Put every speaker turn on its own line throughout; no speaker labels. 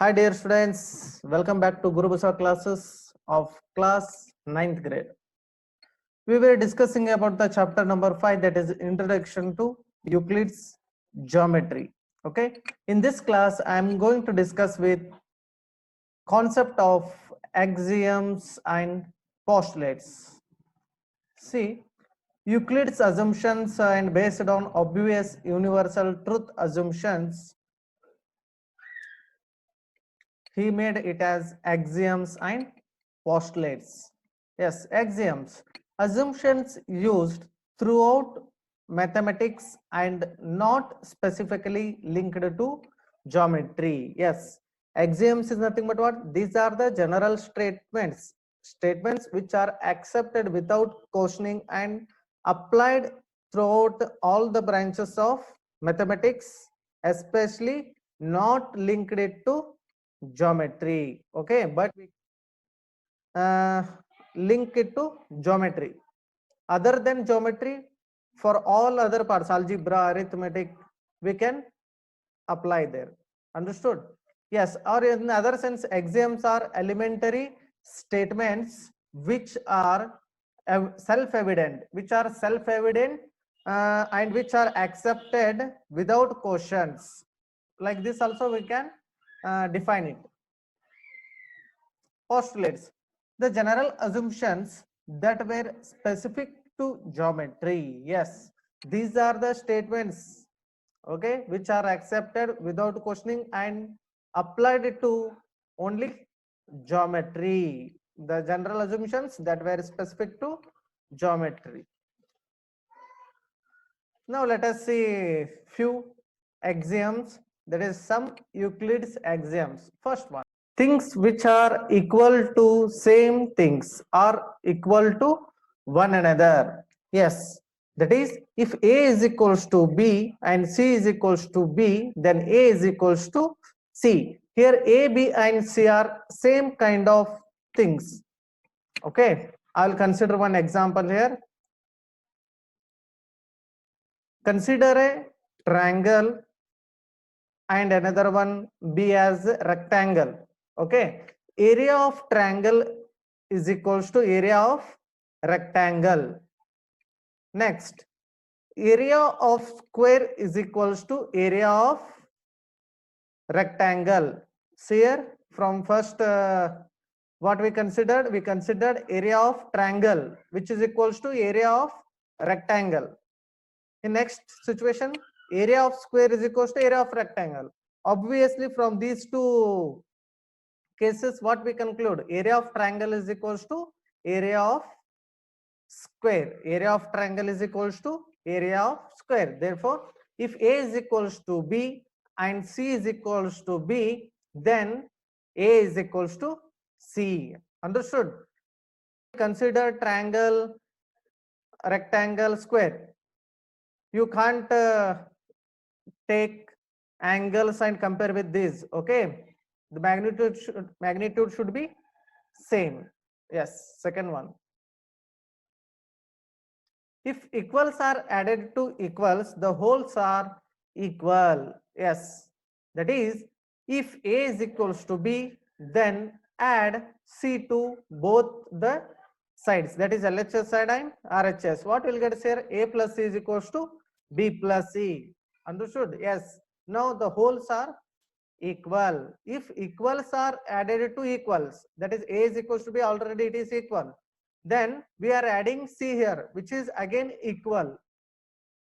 Hi dear students, welcome back to Guru Bhusha classes of class 9th grade. We were discussing about the chapter number 5, that is Introduction to Euclid's Geometry. Okay, in this class I am going to discuss with concept of axioms and postulates. See, Euclid's assumptions and based on obvious universal truth assumptions, he made it as axioms and postulates. Yes, axioms, assumptions used throughout mathematics and not specifically linked to geometry. Yes, axioms is nothing but what? These are the general statements which are accepted without questioning and applied throughout all the branches of mathematics, especially not linked it to geometry. Okay, but we link it to geometry. Other than geometry, for all other parts, algebra, arithmetic, we can apply there. Understood? Yes, or in other sense, axioms are elementary statements which are self-evident, and which are accepted without questions. Like this also we can define it. Postulates, the general assumptions that were specific to geometry. Yes, these are the statements, okay, which are accepted without questioning and applied to only geometry. The general assumptions that were specific to geometry. Now let us see few axioms, that is some Euclid's axioms. First one, things which are equal to same things are equal to one another. Yes, that is, if A is equals to B and C is equals to B, then A is equals to C. Here A, B and C are same kind of things. Okay, I'll consider one example here. Consider a triangle and another one B as rectangle. Okay, area of triangle is equals to area of rectangle. Next, area of square is equals to area of rectangle. See here, from first what we considered area of triangle, which is equals to area of rectangle. In next situation, area of square is equals to area of rectangle. Obviously, from these two cases, what we conclude? Area of triangle is equals to area of square. Area of triangle is equals to area of square. Therefore, if A is equals to B and C is equals to B, then A is equals to C. Understood? Consider triangle, rectangle, square. You can't take angles and compare with these. Okay, the magnitude should be same. Yes, second one, if equals are added to equals, the wholes are equal. Yes, that is, if A is equals to B, then add C to both the sides, that is LHS side and RHS. What will get here? A plus C is equals to B plus C. Understood? Yes. Now the wholes are equal. If equals are added to equals, that is A is equals to B, already it is equal. Then we are adding C here, which is again equal.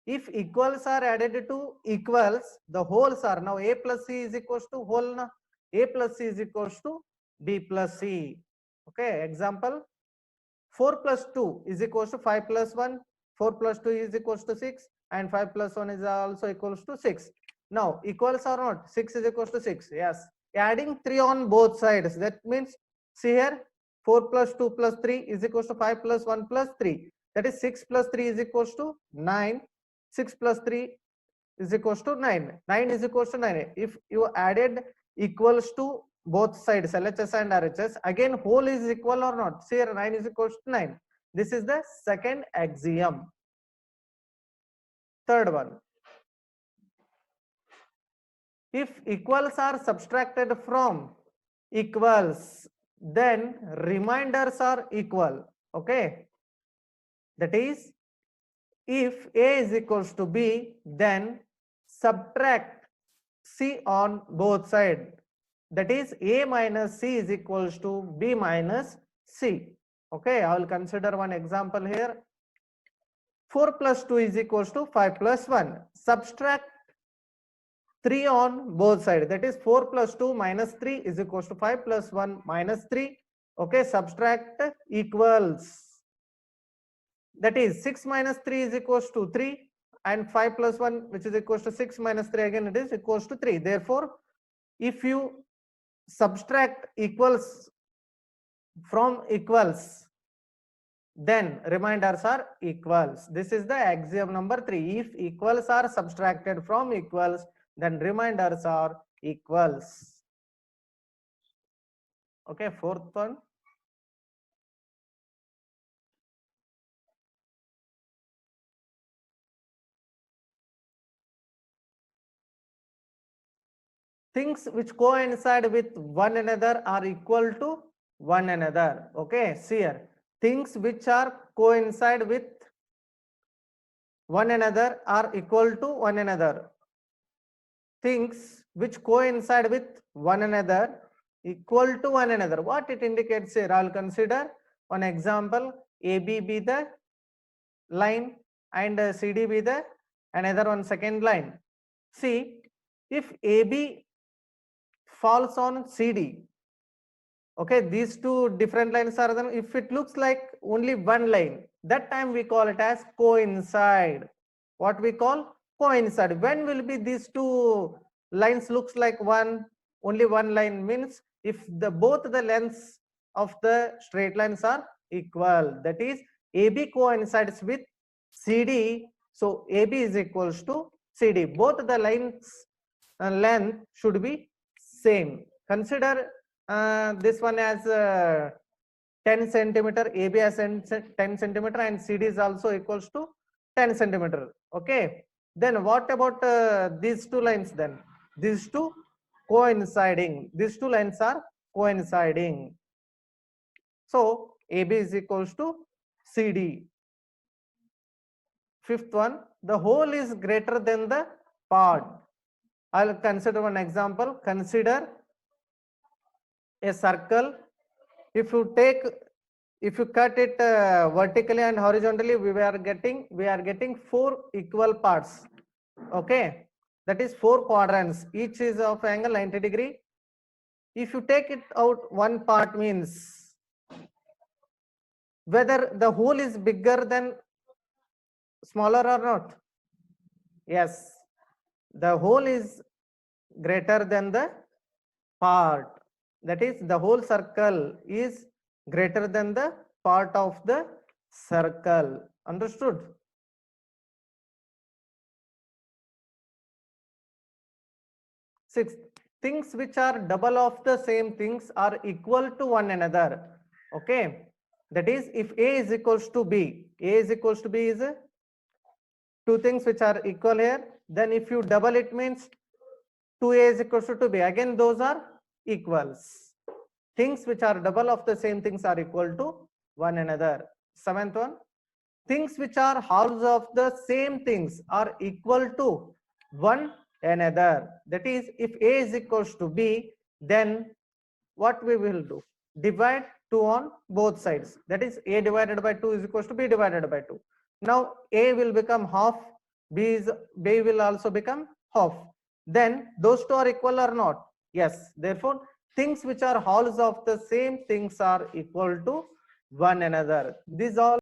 If equals are added to equals, the wholes are now A plus C is equals to whole. Na? A plus C is equals to B plus C. Okay, example, 4 plus 2 is equals to 5 plus 1, 4 plus 2 is equals to 6, and 5 plus 1 is also equals to 6. Now, equals or not? 6 is equals to 6. Yes. Adding 3 on both sides. That means, see here, 4 plus 2 plus 3 is equals to 5 plus 1 plus 3. That is 6 plus 3 is equals to 9. 6 plus 3 is equals to 9. 9 is equals to 9. If you added equals to both sides, LHS and RHS, again whole is equal or not? See here, 9 is equals to 9. This is the second axiom. Third one, If equals are subtracted from equals, then remainders are equal. Okay, that is, if A is equals to B, then subtract C on both sides. That is, A minus C is equals to B minus C. Okay, I will consider one example here. 4 plus 2 is equals to 5 plus 1. Subtract 3 on both sides. That is, 4 plus 2 minus 3 is equals to 5 plus 1 minus 3. Okay, subtract equals. That is, 6 minus 3 is equals to 3, and 5 plus 1, which is equals to 6 minus 3, again it is equals to 3. Therefore, if you subtract equals from equals, then remainders are equals. This is the axiom number 3. If equals are subtracted from equals, then remainders are equals. Okay, fourth one. Things which coincide with one another are equal to one another. Okay, see here. Things which are coincide with one another are equal to one another. Things which coincide with one another equal to one another. What it indicates here? I'll consider one example. AB be the line and CD be the another one second line. See, if AB falls on CD, okay, these two different lines are then, if it looks like only one line, that time we call it as coincide. What we call coincide. When will be these two lines looks like one, only one line, means if the both the lengths of the straight lines are equal. That is, AB coincides with CD, so AB is equals to CD. Both the lines length should be same. Consider this one as 10 centimeter, AB as 10 centimeter, and CD is also equals to 10 centimeter. Okay, then what about these two lines? Then these two coinciding, these two lines are coinciding, so AB is equals to CD. Fifth one, the whole is greater than the part. I'll consider one example. Consider a circle. If you cut it vertically and horizontally, we are getting 4 equal parts. Okay, that is 4 quadrants, each is of angle 90 degree. If you take it out one part, means whether the whole is bigger than smaller or not. Yes, the whole is greater than the part. That is, the whole circle is greater than the part of the circle. Understood? Sixth, things which are double of the same things are equal to one another. Okay, that is, if A is equals to B, A is equals to B is two things which are equal here. Then if you double it, means 2A is equals to 2B. Again, those are equals. Things which are double of the same things are equal to one another. Seventh one, things which are halves of the same things are equal to one another. That is, if A is equals to B, then what we will do? Divide 2 on both sides. That is, A divided by 2 is equals to B divided by 2. Now A will become half, B will also become half. Then those two are equal or not? Yes. Therefore, things which are halves of the same things are equal to one another. These all